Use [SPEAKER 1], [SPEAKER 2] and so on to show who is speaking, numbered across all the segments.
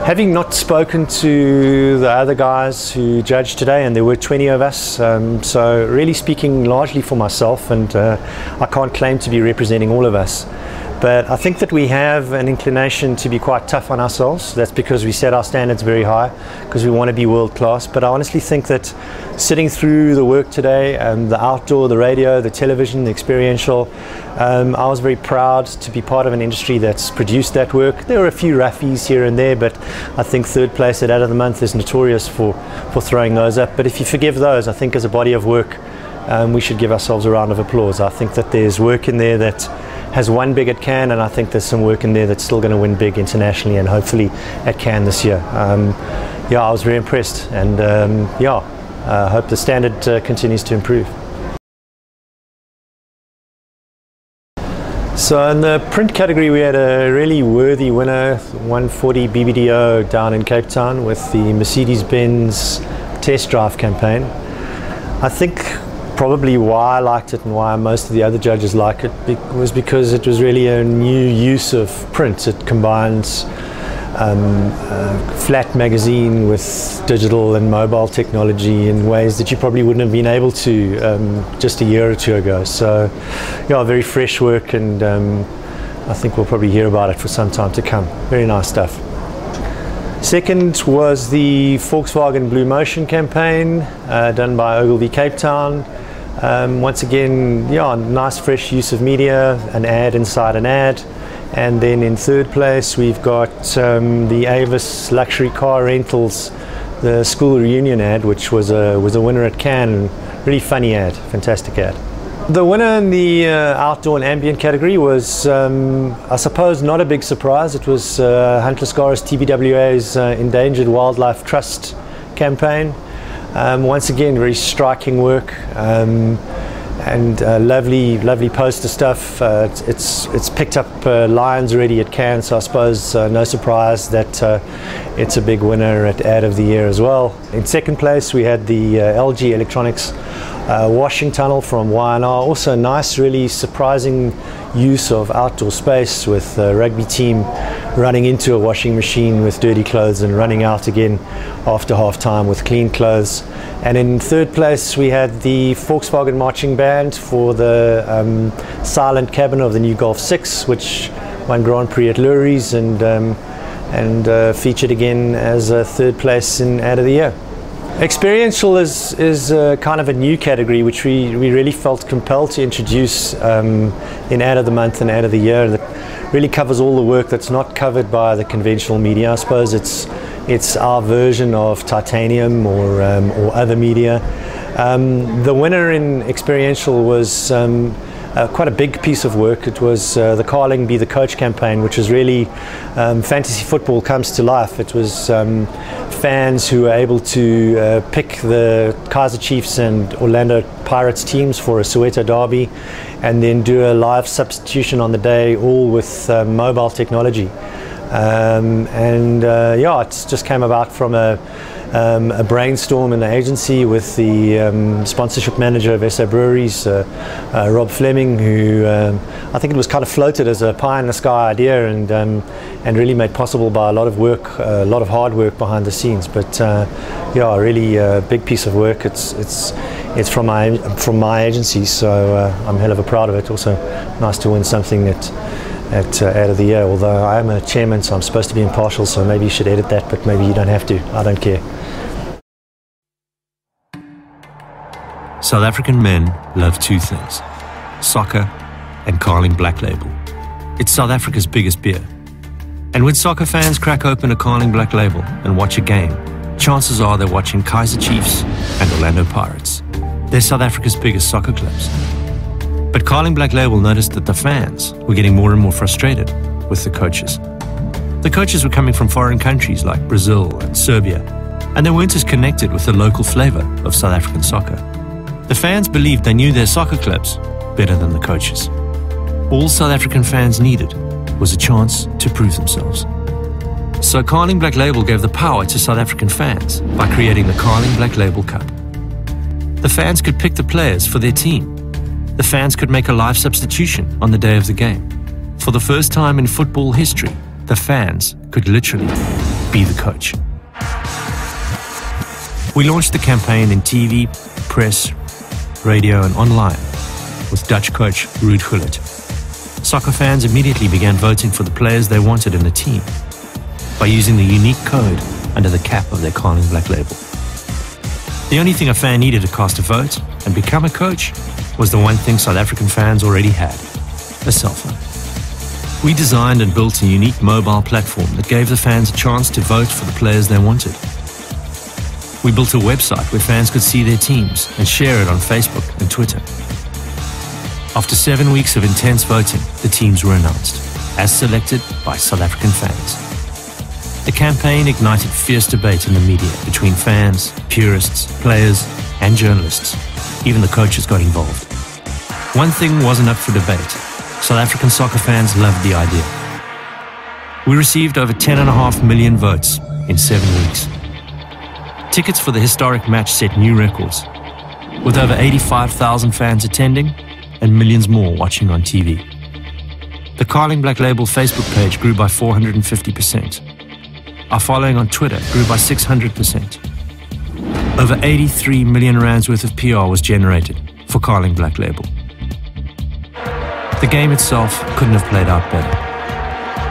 [SPEAKER 1] Having not spoken to the other guys who judged today, and there were 20 of us, so really speaking largely for myself, and I can't claim to be representing all of us. But I think that we have an inclination to be quite tough on ourselves. That's because we set our standards very high, because we want to be world class. But I honestly think that sitting through the work today, the outdoor, the radio, the television, the experiential, I was very proud to be part of an industry that's produced that work. There were a few roughies here and there, but I think third place at Ad of the Month is notorious for throwing those up. But if you forgive those, I think as a body of work, we should give ourselves a round of applause. I think that there's work in there that has won big at Cannes, and I think there's some work in there that's still going to win big internationally and hopefully at Cannes this year. I was very impressed, and I hope the standard continues to improve. So in the print category, we had a really worthy winner, 140 BBDO down in Cape Town with the Mercedes-Benz test drive campaign. I think probably why I liked it and why most of the other judges like it was because it was really a new use of print. It combines flat magazine with digital and mobile technology in ways that you probably wouldn't have been able to just a year or two ago. So very fresh work, and I think we'll probably hear about it for some time to come. Very nice stuff. Second was the Volkswagen Blue Motion campaign done by Ogilvy Cape Town. Once again, nice fresh use of media, an ad inside an ad. And then in third place we've got the Avis luxury car rentals, the school reunion ad, which was a winner at Cannes. Really funny ad, fantastic ad. The winner in the outdoor and ambient category was, I suppose, not a big surprise. It was Hunter Scaris TBWA's Endangered Wildlife Trust campaign. Once again, very striking work, and lovely poster stuff. It's picked up lions already at Cannes, so I suppose no surprise that it's a big winner at Ad of the Year as well. In second place we had the LG Electronics washing tunnel from Y&R. Also nice, really surprising use of outdoor space with a rugby team running into a washing machine with dirty clothes and running out again after half time with clean clothes. And in third place we had the Volkswagen marching band for the silent cabin of the new Golf 6, which won Grand Prix at Lurie's and featured again as a third place in Ad of the Year. Experiential is kind of a new category which we really felt compelled to introduce in Ad of the Month and Ad of the Year, that really covers all the work that's not covered by the conventional media. I suppose it's our version of Titanium or other media. The winner in Experiential was quite a big piece of work. It was the Carling Be the Coach campaign, which is really fantasy football comes to life. It was fans who were able to pick the Kaizer Chiefs and Orlando Pirates teams for a Soweto derby, and then do a live substitution on the day, all with mobile technology. It just came about from a brainstorm in the agency with the sponsorship manager of SA Breweries, Rob Fleming, who I think it was kind of floated as a pie in the sky idea, and really made possible by a lot of work, a lot of hard work behind the scenes. But really a big piece of work. It's from my agency, so I'm hell of a proud of it. Also nice to win something at Ad of the Year, although I am a chairman, so I'm supposed to be impartial, so maybe you should edit that, but maybe you don't have to. I don't care.
[SPEAKER 2] South African men love two things: soccer and Carling Black Label. It's South Africa's biggest beer. And when soccer fans crack open a Carling Black Label and watch a game, chances are they're watching Kaizer Chiefs and Orlando Pirates. They're South Africa's biggest soccer clubs. But Carling Black Label noticed that the fans were getting more and more frustrated with the coaches. The coaches were coming from foreign countries like Brazil and Serbia, and they weren't as connected with the local flavour of South African soccer. The fans believed they knew their soccer clubs better than the coaches. All South African fans needed was a chance to prove themselves. So Carling Black Label gave the power to South African fans by creating the Carling Black Label Cup. The fans could pick the players for their team. The fans could make a live substitution on the day of the game. For the first time in football history, the fans could literally Be the Coach. We launched the campaign in TV, press, radio and online with Dutch coach Ruud Gullit. Soccer fans immediately began voting for the players they wanted in the team by using the unique code under the cap of their Carling Black Label. The only thing a fan needed to cast a vote and become a coach was the one thing South African fans already had, a cell phone. We designed and built a unique mobile platform that gave the fans a chance to vote for the players they wanted. We built a website where fans could see their teams and share it on Facebook and Twitter. After 7 weeks of intense voting, the teams were announced, as selected by South African fans. The campaign ignited fierce debate in the media between fans, purists, players, and journalists. Even the coaches got involved. One thing wasn't up for debate. South African soccer fans loved the idea. We received over 10.5 million votes in 7 weeks. Tickets for the historic match set new records, with over 85,000 fans attending and millions more watching on TV. The Carling Black Label Facebook page grew by 450%. Our following on Twitter grew by 600%. Over 83 million rands worth of PR was generated for Carling Black Label. The game itself couldn't have played out better.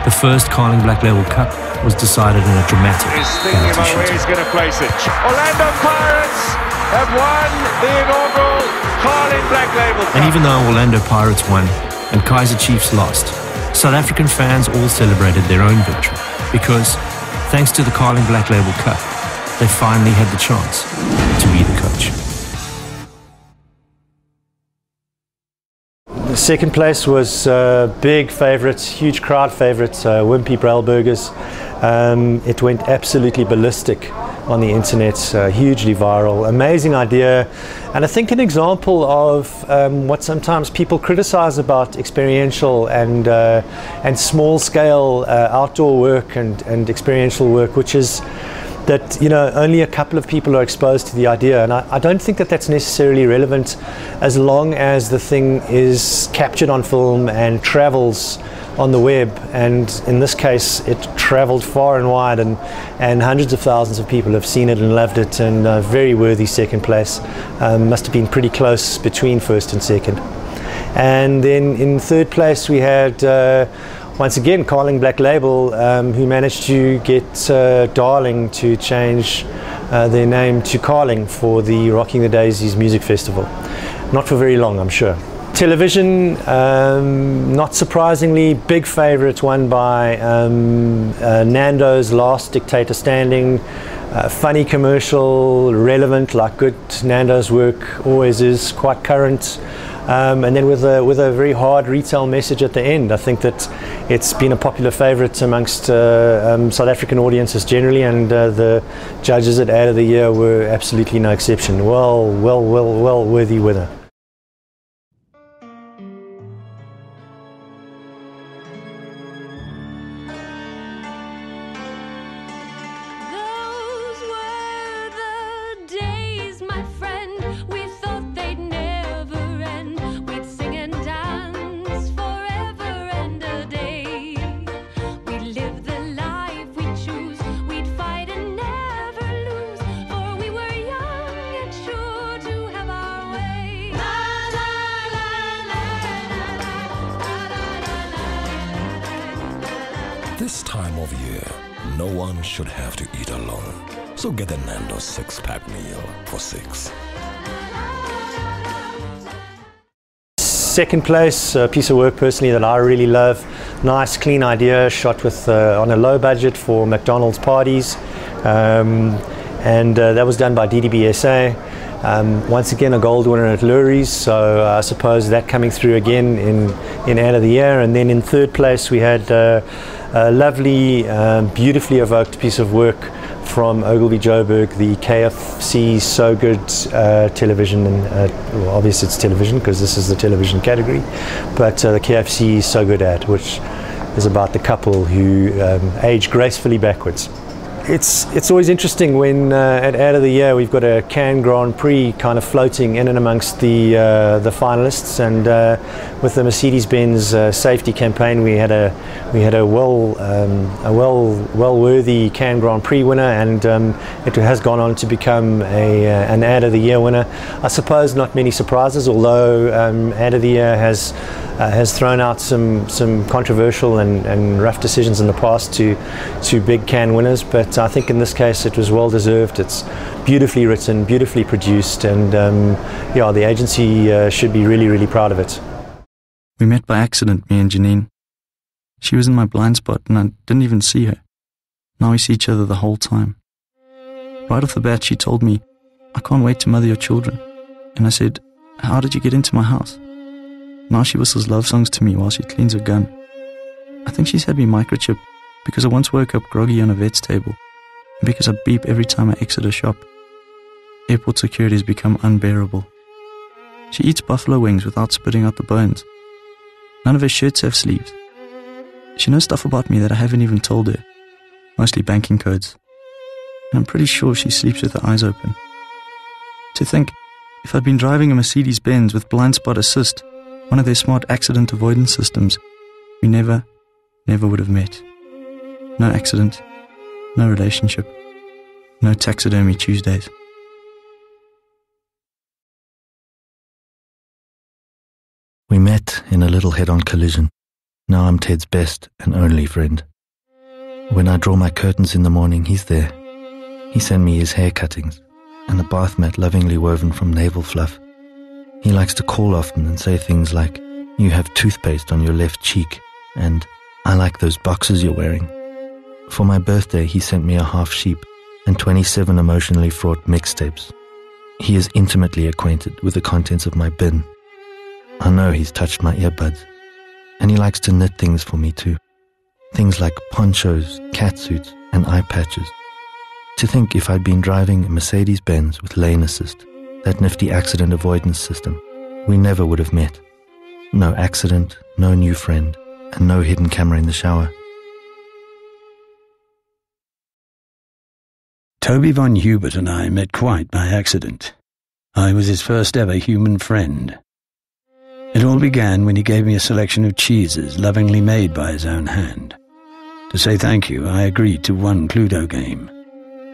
[SPEAKER 2] The first Carling Black Label Cup was decided in a dramatic penalty
[SPEAKER 3] where
[SPEAKER 2] shootout.
[SPEAKER 3] he's going to place it. Orlando Pirates have won the inaugural Carling Black Label Cup.
[SPEAKER 2] And even though Orlando Pirates won and Kaizer Chiefs lost, South African fans all celebrated their own victory because, thanks to the Carling Black Label Cup, they finally had the chance to be the coach.
[SPEAKER 1] The second place was big favourites, huge crowd favourites, Wimpy Brailburgers. It went absolutely ballistic on the internet, hugely viral, amazing idea, and I think an example of what sometimes people criticize about experiential and small-scale outdoor work and experiential work, which is that, you know, only a couple of people are exposed to the idea, and I don't think that that's necessarily relevant as long as the thing is captured on film and travels on the web. And in this case it traveled far and wide, and hundreds of thousands of people have seen it and loved it, and a very worthy second place. Must have been pretty close between first and second. And then in third place we had once again Carling Black Label, who managed to get Darling to change their name to Carling for the Rocking the Daisies music festival. Not for very long, I'm sure. Television, not surprisingly, big favourite, won by Nando's Last Dictator Standing. Funny commercial, relevant, like good Nando's work always is, quite current. And then with a very hard retail message at the end. I think that it's been a popular favourite amongst South African audiences generally, and the judges at Ad of the Year were absolutely no exception. Well worthy winner.
[SPEAKER 4] This time of year, no one should have to eat alone. So get a Nando's 6-pack meal for 6.
[SPEAKER 1] Second place, a piece of work personally that I really love. Nice, clean idea, shot with on a low budget for McDonald's parties, and that was done by DDBSA. Once again, a gold winner at Lurie's, so I suppose that coming through again in Ad of the Year. And then in third place we had a lovely, beautifully evoked piece of work from Ogilvy Joburg, the KFC So Good television, and well, obviously it's television because this is the television category, but the KFC So Good ad, which is about the couple who age gracefully backwards. It's always interesting when at Ad of the Year we've got a Cannes Grand Prix kind of floating in and amongst the finalists, and with the Mercedes-Benz safety campaign we had a we had a well-worthy Cannes Grand Prix winner, and it has gone on to become an Ad of the Year winner. I suppose not many surprises, although Ad of the Year has thrown out some controversial and rough decisions in the past to big Cannes winners. But I think in this case it was well deserved. It's beautifully written, beautifully produced, and yeah, the agency should be really, really proud of it.
[SPEAKER 5] We met by accident, me and Janine. She was in my blind spot and I didn't even see her. Now we see each other the whole time. Right off the bat she told me, "I can't wait to mother your children." And I said, "How did you get into my house?" Now she whistles love songs to me while she cleans her gun. I think she's had me microchipped because I once woke up groggy on a vet's table, and because I beep every time I exit a shop. Airport security has become unbearable. She eats buffalo wings without spitting out the bones. None of her shirts have sleeves. She knows stuff about me that I haven't even told her, mostly banking codes. And I'm pretty sure she sleeps with her eyes open. To think, if I'd been driving a Mercedes-Benz with blind spot assist, one of their smart accident avoidance systems, we never would have met. No accident, no relationship, no taxidermy Tuesdays.
[SPEAKER 6] We met in a little head-on collision. Now I'm Ted's best and only friend. When I draw my curtains in the morning, he's there. He sent me his hair cuttings and a bath mat lovingly woven from navel fluff. He likes to call often and say things like, "You have toothpaste on your left cheek," and "I like those boxes you're wearing." For my birthday, he sent me a half sheep and 27 emotionally fraught mixtapes. He is intimately acquainted with the contents of my bin. I know he's touched my earbuds. And he likes to knit things for me too. Things like ponchos, catsuits, and eye patches. To think if I'd been driving a Mercedes-Benz with lane assist, that nifty accident avoidance system, we never would have met. No accident, no new friend, and no hidden camera in the shower.
[SPEAKER 7] Toby von Hubert and I met quite by accident. I was his first ever human friend. It all began when he gave me a selection of cheeses lovingly made by his own hand. To say thank you, I agreed to one Cluedo game.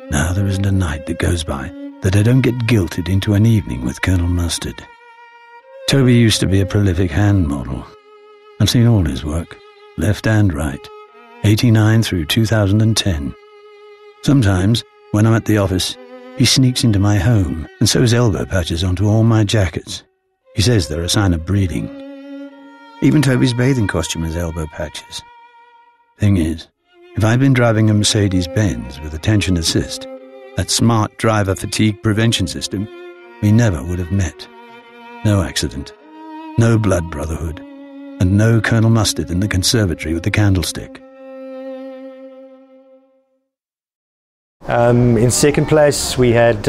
[SPEAKER 7] Now there isn't a night that goes by that I don't get guilted into an evening with Colonel Mustard. Toby used to be a prolific hand model. I've seen all his work, left and right, 89 through 2010. Sometimes, when I'm at the office, he sneaks into my home and sews elbow patches onto all my jackets. He says they're a sign of breeding. Even Toby's bathing costume has elbow patches. Thing is, if I'd been driving a Mercedes-Benz with attention assist, that smart driver fatigue prevention system, we never would have met. No accident, no blood brotherhood, and no Colonel Mustard in the conservatory with the candlestick.
[SPEAKER 1] In second place, we had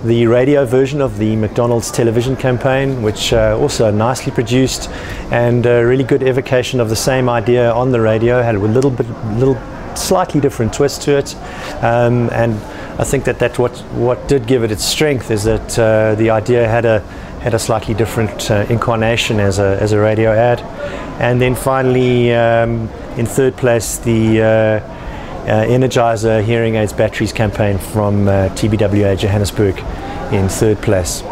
[SPEAKER 1] the radio version of the McDonald's television campaign, which also nicely produced and a really good evocation of the same idea on the radio, had a little slightly different twist to it, and I think that what did give it its strength is that the idea had a slightly different incarnation as a radio ad. And then finally, in third place, the Energizer hearing aids batteries campaign from TBWA Johannesburg in third place.